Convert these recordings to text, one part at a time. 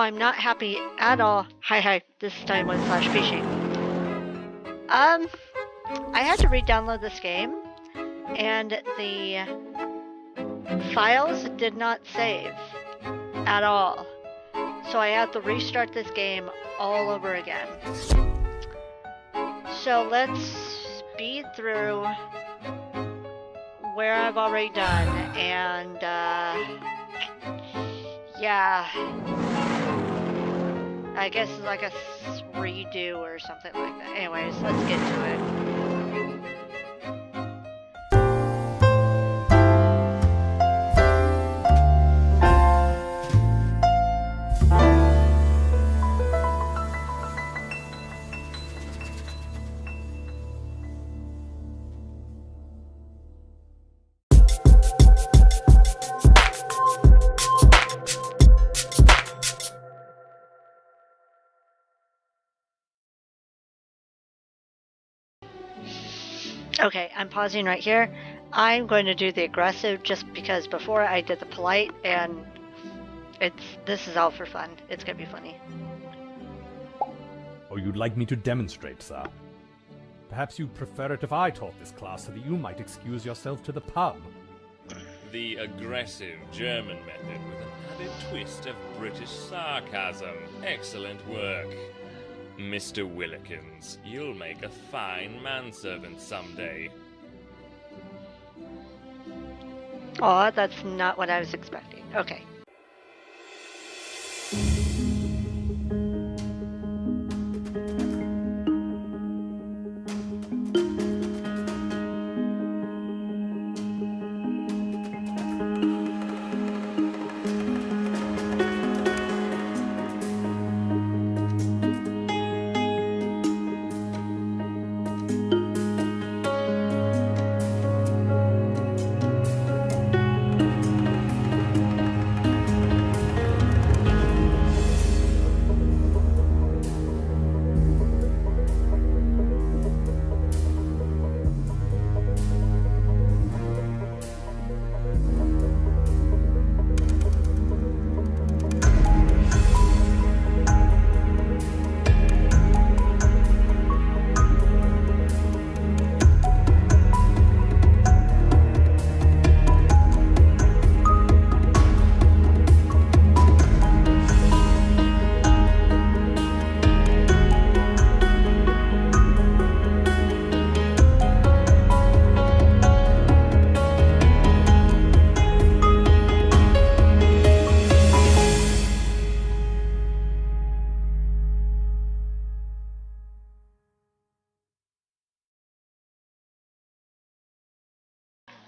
I'm not happy at all. Hi, this is Time1/Bishie. I had to re-download this game, and the files did not save at all. So I had to restart this game all over again. So let's speed through where I've already done, and yeah, I guess it's like a redo or something like that. Anyways, let's get to it. Okay, I'm pausing right here. I'm going to do the aggressive just because before I did the polite, and this is all for fun. It's gonna be funny. Or you'd like me to demonstrate, sir? Perhaps you'd prefer it if I taught this class so that you might excuse yourself to the pub. The aggressive German method with an added twist of British sarcasm. Excellent work. Mr. Willikins, you'll make a fine manservant someday. Aw, that's not what I was expecting. Okay.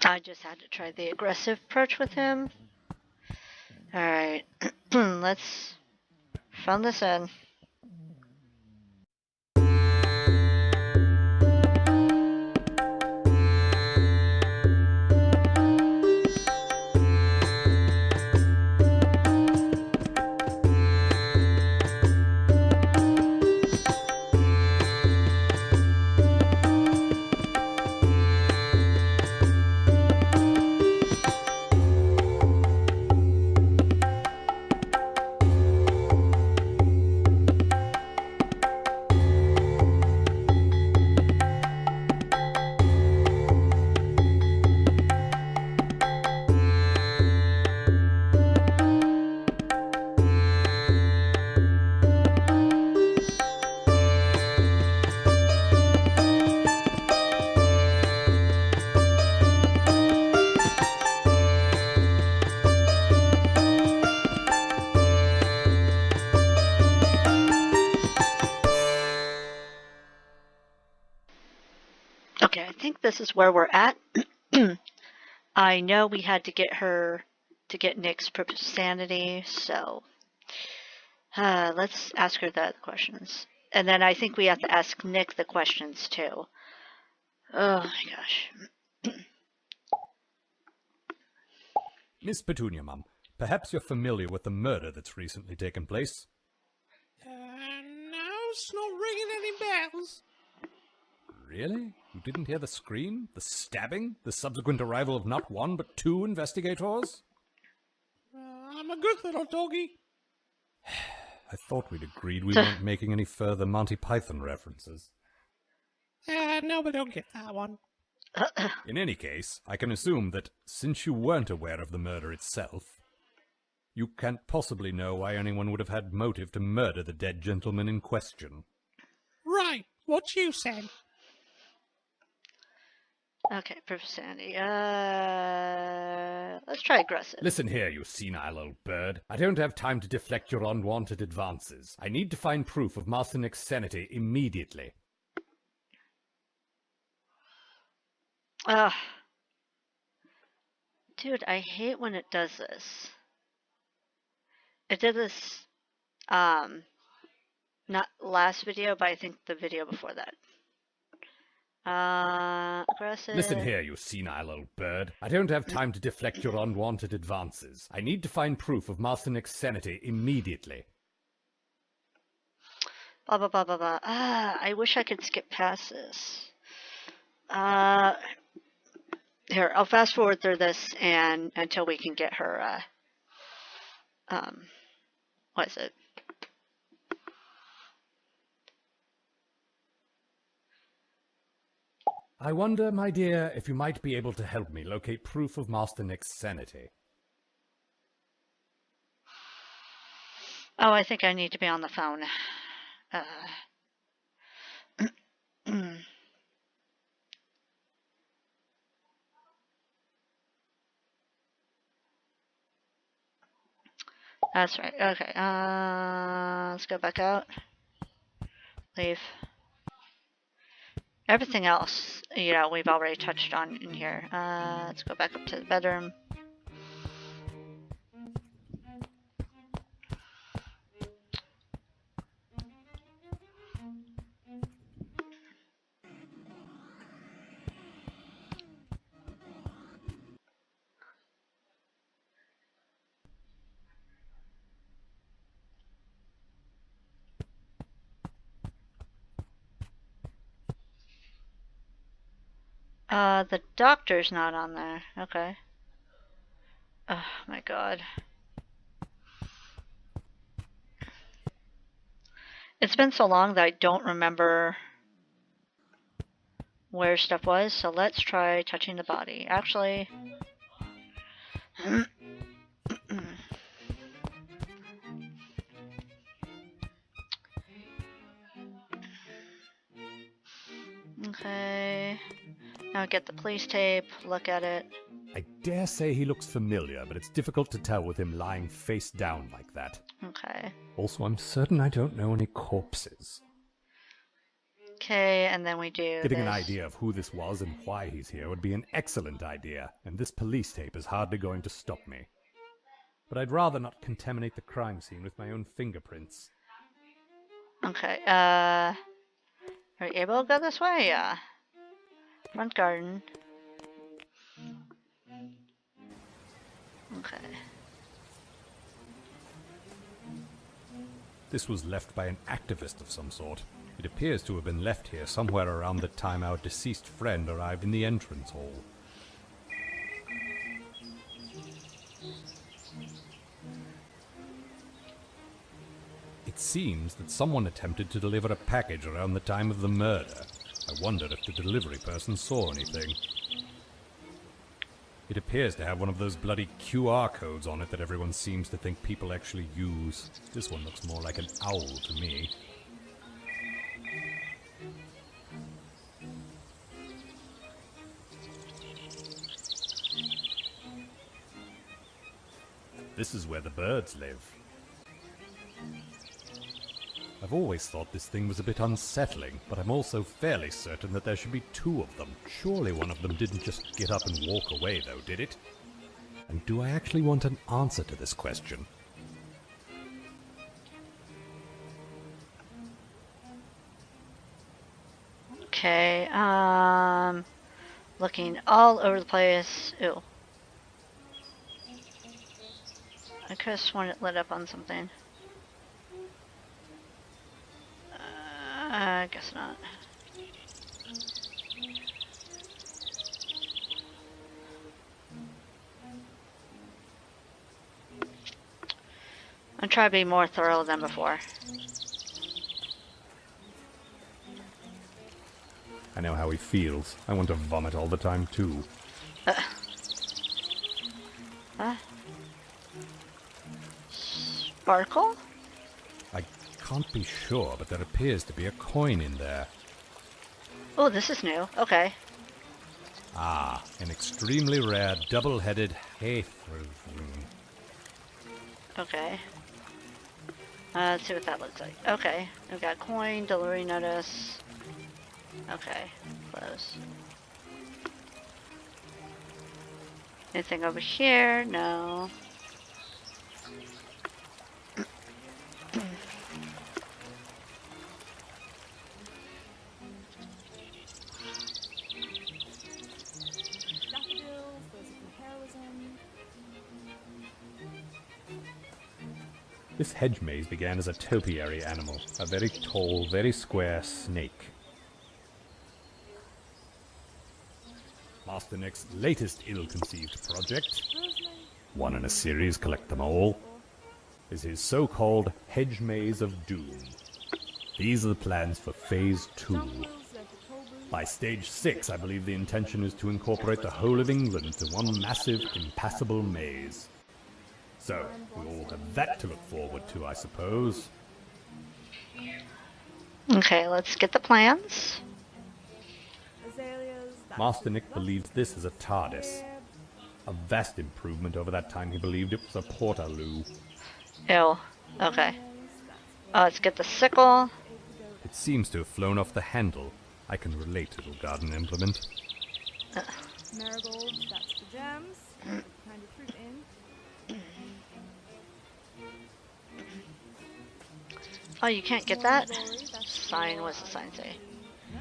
I just had to try the aggressive approach with him. Alright, let's phone this in. Okay, I think this is where we're at. I know we had to get her to get Nick's sanity, so let's ask her the questions. And then I think we have to ask Nick the questions too. Oh my gosh. Miss Petunia, Mum, perhaps you're familiar with the murder that's recently taken place? No, it's not ringing any bells. Really? You didn't hear the scream, the stabbing, the subsequent arrival of not one but two investigators? I'm a good little doggy. I thought we'd agreed we weren't making any further Monty Python references. No, but don't get that one. In any case, I can assume that, since you weren't aware of the murder itself, you can't possibly know why anyone would have had motive to murder the dead gentleman in question. Right, what you said. Okay, proof of sanity. Let's try aggressive. Listen here, you senile old bird. I don't have time to deflect your unwanted advances. I need to find proof of Master Nick's sanity immediately. Dude, I hate when it does this. It did this, not last video, but I think the video before that. Aggressive. Listen here, you senile old bird. I don't have time to deflect your unwanted advances. I need to find proof of Master Nick's sanity immediately. Blah, blah, blah, blah, blah. I wish I could skip past this. Here, I'll fast forward through this and until we can get her, what is it? I wonder, my dear, if you might be able to help me locate proof of Master Nick's sanity. Oh, I think I need to be on the phone. That's right. Okay. Let's go back out. Leave. Everything else, you know, we've already touched on in here. Let's go back up to the bedroom. The doctor's not on there. Okay. Oh my god. It's been so long that I don't remember where stuff was, so let's try touching the body. Actually... Okay... Now get the police tape, look at it. I dare say he looks familiar, but it's difficult to tell with him lying face down like that. Okay. Also, I'm certain I don't know any corpses. Okay, and then we do Getting this. an idea of who this was and why he's here would be an excellent idea, and this police tape is hardly going to stop me. But I'd rather not contaminate the crime scene with my own fingerprints. Okay, are you able to go this way? Yeah. Front garden. Okay. This was left by an activist of some sort. It appears to have been left here somewhere around the time our deceased friend arrived in the entrance hall. It seems that someone attempted to deliver a package around the time of the murder. I wondered if the delivery person saw anything. It appears to have one of those bloody QR codes on it that everyone seems to think people actually use. This one looks more like an owl to me. This is where the birds live. I've always thought this thing was a bit unsettling, but I'm also fairly certain that there should be two of them. Surely one of them didn't just get up and walk away, though, did it? And do I actually want an answer to this question? Okay, looking all over the place. Ew. I could have sworn it lit up on something. I guess not. I'm trying to be more thorough than before. I know how he feels. I want to vomit all the time, too. Sparkle? I can't be sure, but there appears to be a coin in there. Oh, this is new. Okay. Ah, an extremely rare double-headed hay. Okay. Let's see what that looks like. Okay. We've got coin, delivery notice. Okay. Close. Anything over here? No. This hedge maze began as a topiary animal, a very tall, very square snake. Master Nick's latest ill-conceived project, one in a series, collect them all, is his so-called hedge maze of doom. These are the plans for Phase 2. By Stage 6, I believe the intention is to incorporate the whole of England into one massive, impassable maze. So, we all have that to look forward to, I suppose. Okay, let's get the plans. Master Nick believes this is a TARDIS. A vast improvement over that time he believed it was a Portaloo. Ew. Okay. Let's get the sickle. It seems to have flown off the handle. I can relate, little garden implement. Marigolds, that's the gems. Kind of fruit in. Oh, you can't get that? Sign, what's the sign say?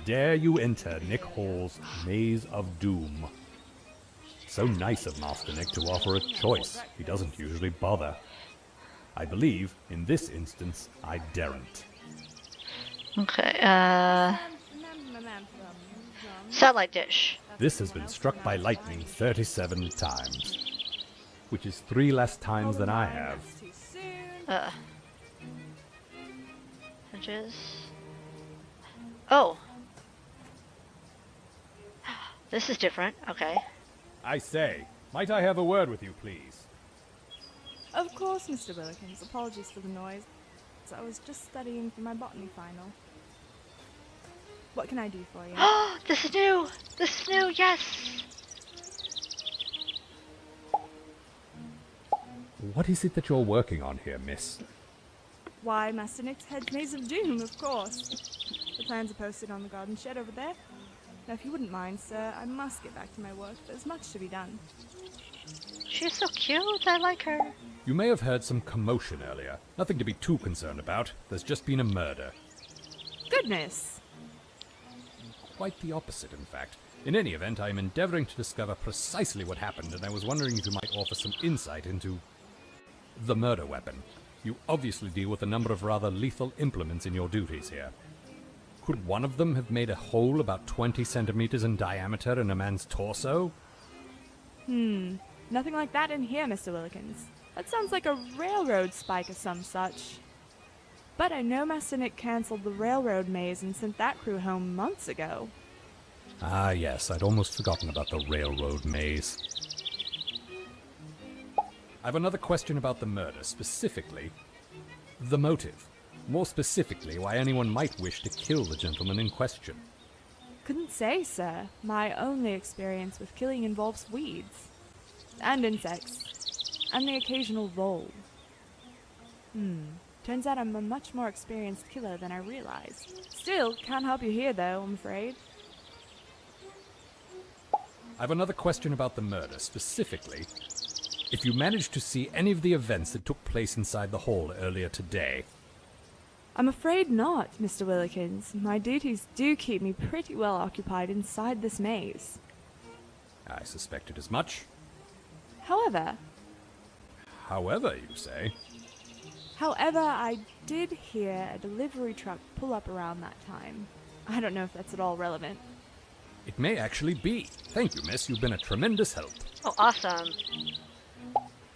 Dare you enter Nick Hall's Maze of Doom. So nice of Master Nick to offer a choice. He doesn't usually bother. I believe, in this instance, I daren't. Okay, satellite dish. This has been struck by lightning 37 times. Which is 3 less times than I have. Hedges. Oh. This is different. Okay. I say, might I have a word with you, please? Of course, Mr. Willikins. Apologies for the noise. So I was just studying for my botany final. What can I do for you? Oh, this is new! This is new, yes! What is it that you're working on here, miss? Why, Master Nick's Hedge Maze of Doom, of course. The plans are posted on the garden shed over there. Now, if you wouldn't mind, sir, I must get back to my work. There's much to be done. She's so cute, I like her. You may have heard some commotion earlier. Nothing to be too concerned about. There's just been a murder. Goodness! Quite the opposite, in fact. In any event, I am endeavoring to discover precisely what happened, and I was wondering if you might offer some insight into the murder weapon. You obviously deal with a number of rather lethal implements in your duties here. Could one of them have made a hole about 20 centimeters in diameter in a man's torso? Nothing like that in here, Mr. Willikins. That sounds like a railroad spike or some such. But I know Master Nick cancelled the railroad maze and sent that crew home months ago. Ah, yes, I'd almost forgotten about the railroad maze. I've another question about the murder, specifically the motive. More specifically, why anyone might wish to kill the gentleman in question. Couldn't say, sir. My only experience with killing involves weeds. And insects. And the occasional vole. Turns out I'm a much more experienced killer than I realized. Still, can't help you here, though, I'm afraid. I've another question about the murder, specifically if you managed to see any of the events that took place inside the hall earlier today. I'm afraid not, Mr. Willikins. My duties do keep me pretty well occupied inside this maze. I suspected as much. However, you say? However, I did hear a delivery truck pull up around that time. I don't know if that's at all relevant. It may actually be. Thank you, miss. You've been a tremendous help. Oh, awesome.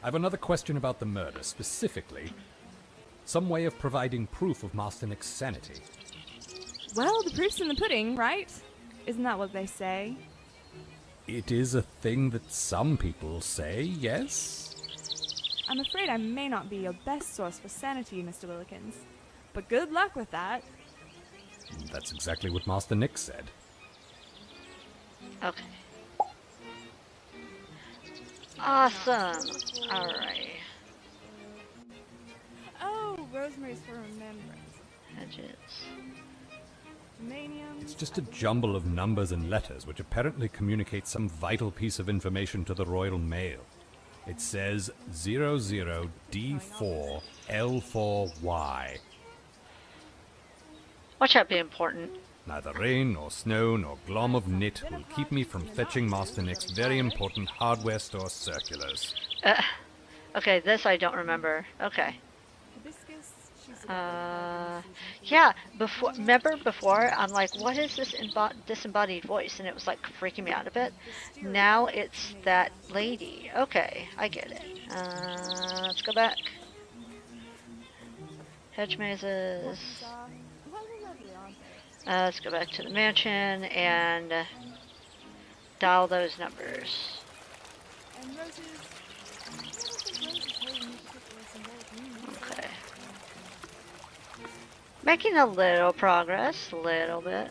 I've another question about the murder, specifically Some way of providing proof of Master Nick's sanity. Well, the proof's in the pudding, right? Isn't that what they say? It is a thing that some people say, yes? I'm afraid I may not be your best source for sanity, Mr. Willikins. But good luck with that. That's exactly what Master Nick said. Okay. Awesome. Alright. Oh, Rosemary's for Remembrance. Hedges. Manium. It's just a jumble of numbers and letters which apparently communicate some vital piece of information to the Royal Mail. It says 00D4L4Y. Watch that be important. Neither rain nor snow nor glom of knit will keep me from fetching Master Nick's very important hardware store circulars. Okay, this I don't remember. Okay. Hibiscus. Yeah, remember before, I'm like, what is this disembodied voice? And it was like freaking me out a bit. Now it's that lady. Okay, I get it. Let's go back. Hedge mazes. Let's go back to the mansion and dial those numbers. Okay. Making a little progress, a little bit.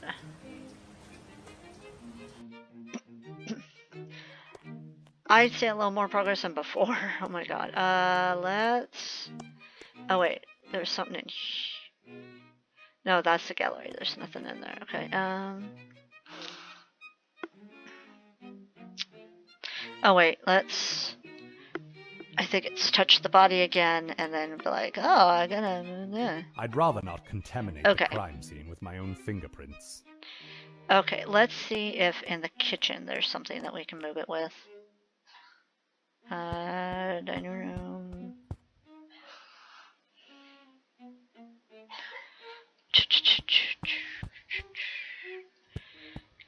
I'd say a little more progress than before. Oh my god. Let's... Oh wait, there's something in here. No, that's the gallery. There's nothing in there. Okay, Oh wait, let's... I think it's touch the body again and then be like, oh, I gotta... I'd rather not contaminate the crime scene with my own fingerprints. Okay, let's see if in the kitchen there's something that we can move it with. Dining room.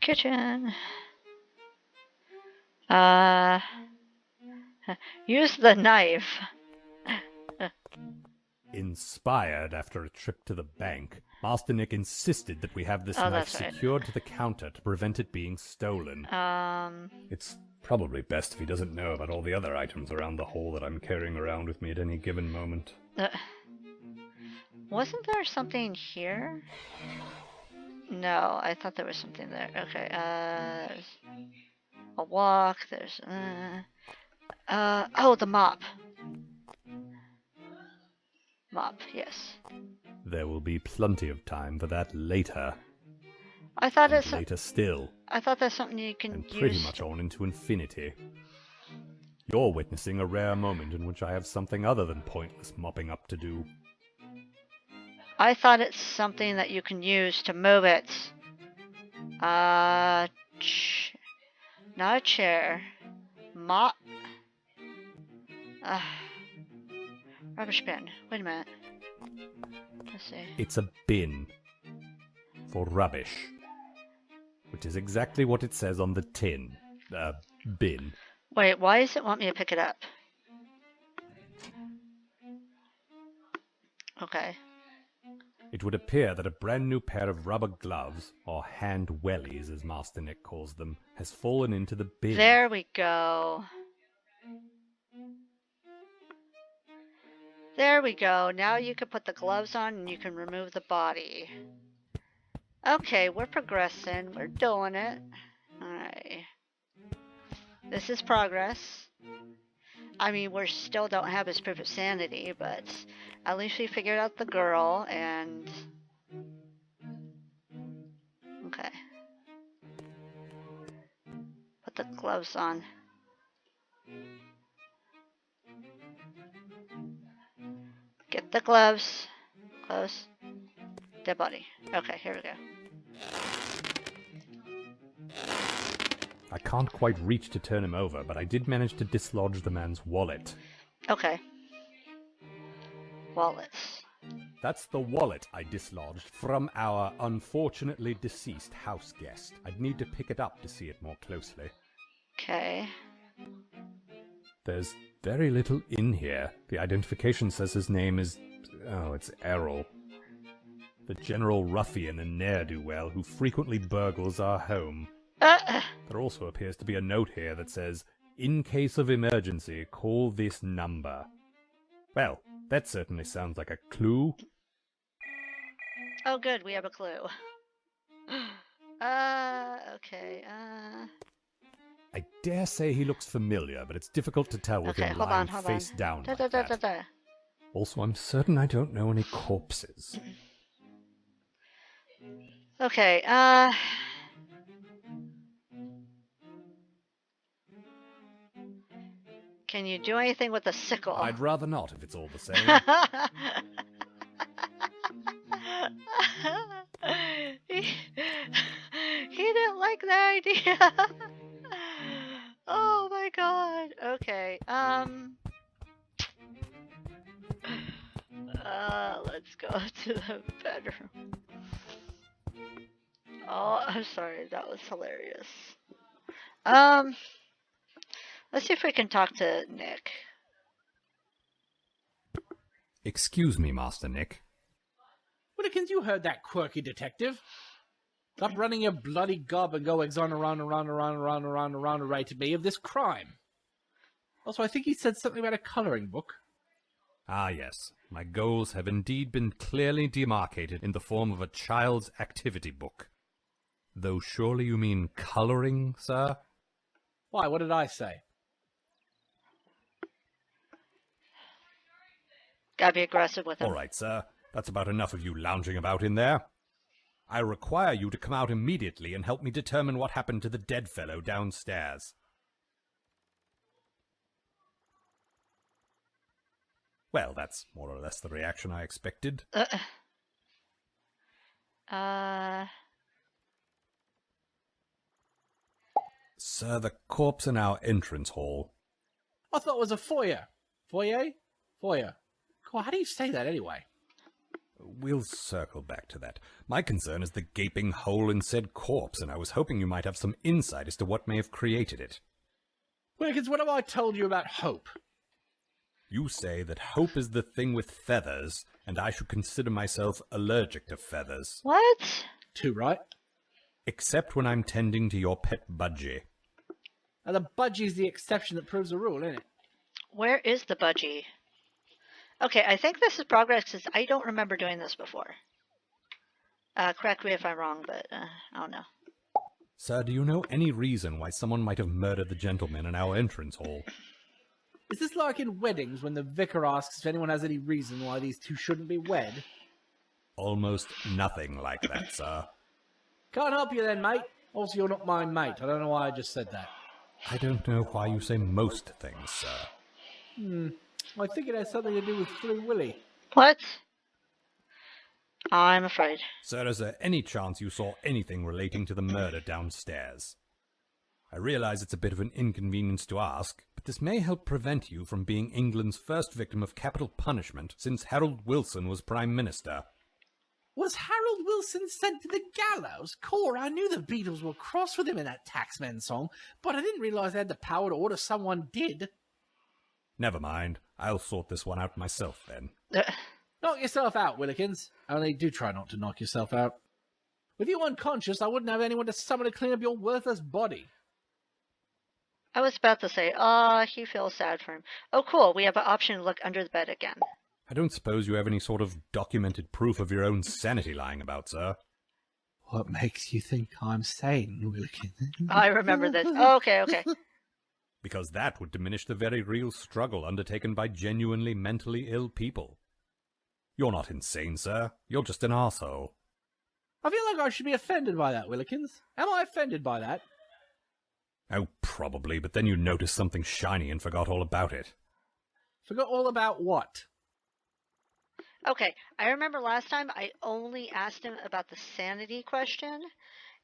Kitchen. Use the knife. Inspired after a trip to the bank, Master Nick insisted that we have this knife secured to the counter to prevent it being stolen. It's probably best if he doesn't know about all the other items around the hall that I'm carrying around with me at any given moment. Wasn't there something here? No, I thought there was something there. Okay, a walk, there's, oh, the mop. Mop, yes. There will be plenty of time for that later. I thought it's later still. I thought that's something you can and use. Pretty much on into infinity. You're witnessing a rare moment in which I have something other than pointless mopping up to do. I thought it's something that you can use to move it. Not a chair. Mop. Rubbish bin. Wait a minute. Let's see. It's a bin. For rubbish. Which is exactly what it says on the tin. Bin. Wait, why does it want me to pick it up? Okay. It would appear that a brand new pair of rubber gloves, or hand wellies as Master Nick calls them, has fallen into the bin. There we go. There we go. Now you can put the gloves on and you can remove the body. Okay, we're progressing. We're doing it. Alright. This is progress. I mean, we still don't have his proof of sanity, but at least we figured out the girl and... Okay. Put the gloves on. Get the gloves. Close. Dead body. Okay, here we go. I can't quite reach to turn him over, but I did manage to dislodge the man's wallet. Okay. Wallets. That's the wallet I dislodged from our unfortunately deceased house guest. I'd need to pick it up to see it more closely. Okay. There's very little in here. The identification says his name is Oh, it's Errol. The general ruffian and ne'er-do-well who frequently burgles our home. There also appears to be a note here that says, "In case of emergency, call this number." Well, that certainly sounds like a clue. Oh, good, we have a clue. Okay, I dare say he looks familiar, but it's difficult to tell with okay, him hold lying on. face down Da, like da, da, da, that. da. Also, I'm certain I don't know any corpses. Okay, can you do anything with a sickle? I'd rather not, if it's all the same. He didn't like the idea. Oh my god. Okay. Let's go to the bedroom. Oh, I'm sorry. That was hilarious. Let's see if we can talk to Nick. Excuse me, Master Nick. Willikins, you heard that quirky detective. Stop running your bloody gob and goings on around narrated me of this crime. Also, I think he said something about a colouring book. Ah, yes. My goals have indeed been clearly demarcated in the form of a child's activity book. Though surely you mean colouring, sir? Why, what did I say? Gotta be aggressive with him. All right, sir. That's about enough of you lounging about in there. I require you to come out immediately and help me determine what happened to the dead fellow downstairs. Well, that's more or less the reaction I expected. Sir, the corpse in our entrance hall. I thought it was a foyer. Foyer? Foyer. God, how do you say that anyway? We'll circle back to that. My concern is the gaping hole in said corpse, and I was hoping you might have some insight as to what may have created it. Willikins, what have I told you about hope? You say that hope is the thing with feathers, and I should consider myself allergic to feathers. What? Too right. Except when I'm tending to your pet budgie. Now, the budgie's the exception that proves the rule, isn't it? Where is the budgie? Okay, I think this is progress because I don't remember doing this before. Correct me if I'm wrong, but I don't know. Sir, do you know any reason why someone might have murdered the gentleman in our entrance hall? Is this like in weddings when the vicar asks if anyone has any reason why these two shouldn't be wed? Almost nothing like that, sir. Can't help you then, mate. Also, you're not my mate. I don't know why I just said that. I don't know why you say most things, sir. I think it has something to do with Free Willy. What? I'm afraid. Sir, is there any chance you saw anything relating to the murder downstairs? I realize it's a bit of an inconvenience to ask, but this may help prevent you from being England's first victim of capital punishment since Harold Wilson was Prime Minister. Was Harold Wilson sent to the gallows? Core, I knew the Beatles were cross with him in that Taxman song, but I didn't realise they had the power to order someone dead. Never mind. I'll sort this one out myself, then. Knock yourself out, Willikins. Only do try not to knock yourself out. With you unconscious, I wouldn't have anyone to summon to clean up your worthless body. I was about to say, he feels sad for him. Oh, cool. We have an option to look under the bed again. I don't suppose you have any sort of documented proof of your own sanity lying about, sir. What makes you think I'm sane, Willikins? I remember this. Oh, okay. Because that would diminish the very real struggle undertaken by genuinely mentally ill people. You're not insane, sir. You're just an arsehole. I feel like I should be offended by that, Willikins. Am I offended by that? Oh, probably, but then you noticed something shiny and forgot all about it. Forgot all about what? Okay, I remember last time I only asked him about the sanity question,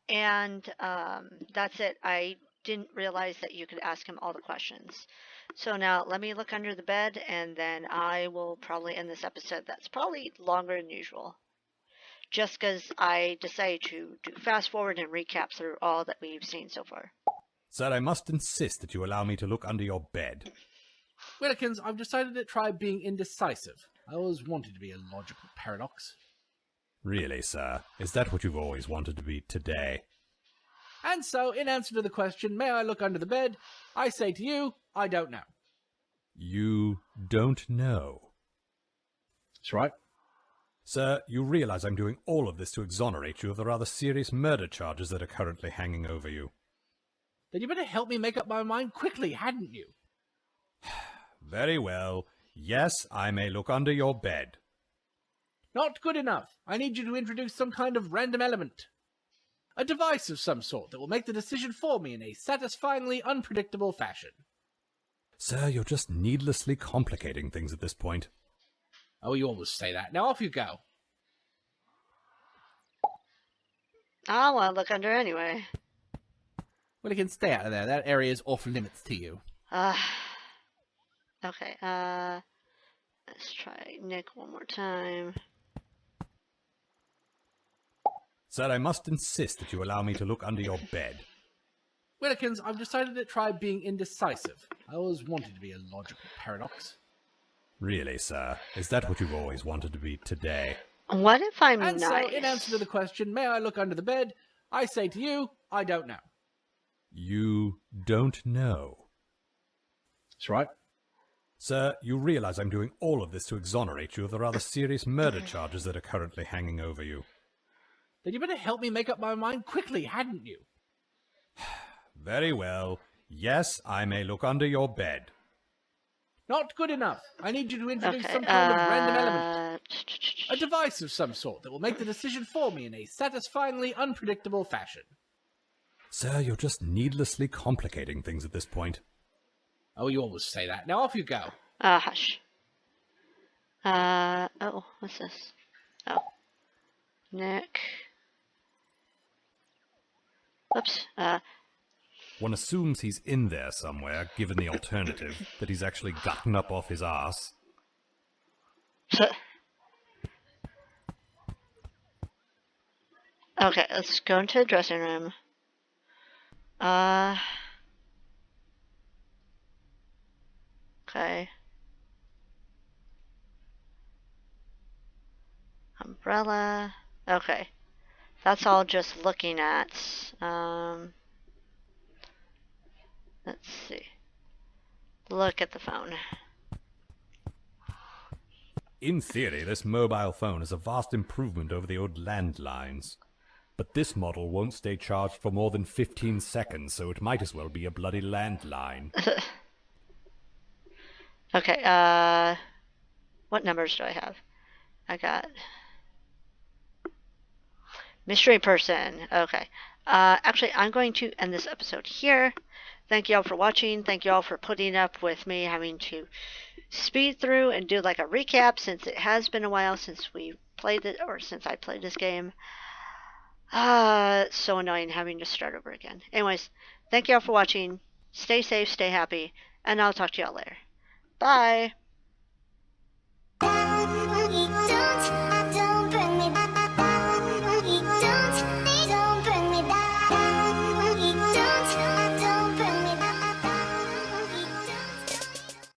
and that's it. I didn't realize that you could ask him all the questions. So now let me look under the bed, and then I will probably end this episode. That's probably longer than usual, just because I decided to do fast forward and recap through all that we've seen so far. Sir, I must insist that you allow me to look under your bed. Willikins, I've decided to try being indecisive. I always wanted to be a logical paradox. Really, sir? Is that what you've always wanted to be today? And so, in answer to the question, may I look under the bed? I say to you, I don't know. You don't know. That's right. Sir, you realize I'm doing all of this to exonerate you of the rather serious murder charges that are currently hanging over you. Then you better help me make up my mind quickly, hadn't you? Very well. Yes, I may look under your bed. Not good enough. I need you to introduce some kind of random element. A device of some sort that will make the decision for me in a satisfyingly unpredictable fashion. Sir, you're just needlessly complicating things at this point. Oh, you always say that. Now off you go. I want to look under anyway. Willikins, stay out of there. That area is off limits to you. Okay, let's try Nick one more time. Sir, I must insist that you allow me to look under your bed. Willikins, I've decided to try being indecisive. I always wanted to be a logical paradox. Really, sir? Is that what you've always wanted to be today? What if I'm And nice? so, in answer to the question, may I look under the bed? I say to you, I don't know. You don't know. That's right. Sir, you realize I'm doing all of this to exonerate you of the rather serious murder charges that are currently hanging over you. Then you better help me make up my mind quickly, hadn't you? Very well. Yes, I may look under your bed. Not good enough. I need you to introduce Okay, some kind of random element. A device of some sort that will make the decision for me in a satisfyingly unpredictable fashion. Sir, you're just needlessly complicating things at this point. Oh, you always say that. Now off you go. Hush. Oh, what's this? Oh. Nick. Oops. One assumes he's in there somewhere, given the alternative, that he's actually gotten up off his arse. Okay, let's go into the dressing room. Okay. Umbrella. Okay. That's all just looking at. Let's see. Look at the phone. In theory, this mobile phone is a vast improvement over the old landlines. But this model won't stay charged for more than 15 seconds, so it might as well be a bloody landline. Okay, what numbers do I have? I got mystery person. Okay. Actually, I'm going to end this episode here. Thank you all for watching. Thank you all for putting up with me having to speed through and do like a recap, since it has been a while since we played it, or since I played this game. It's so annoying having to start over again. Anyways, thank you all for watching. Stay safe, stay happy, and I'll talk to y'all later. Bye!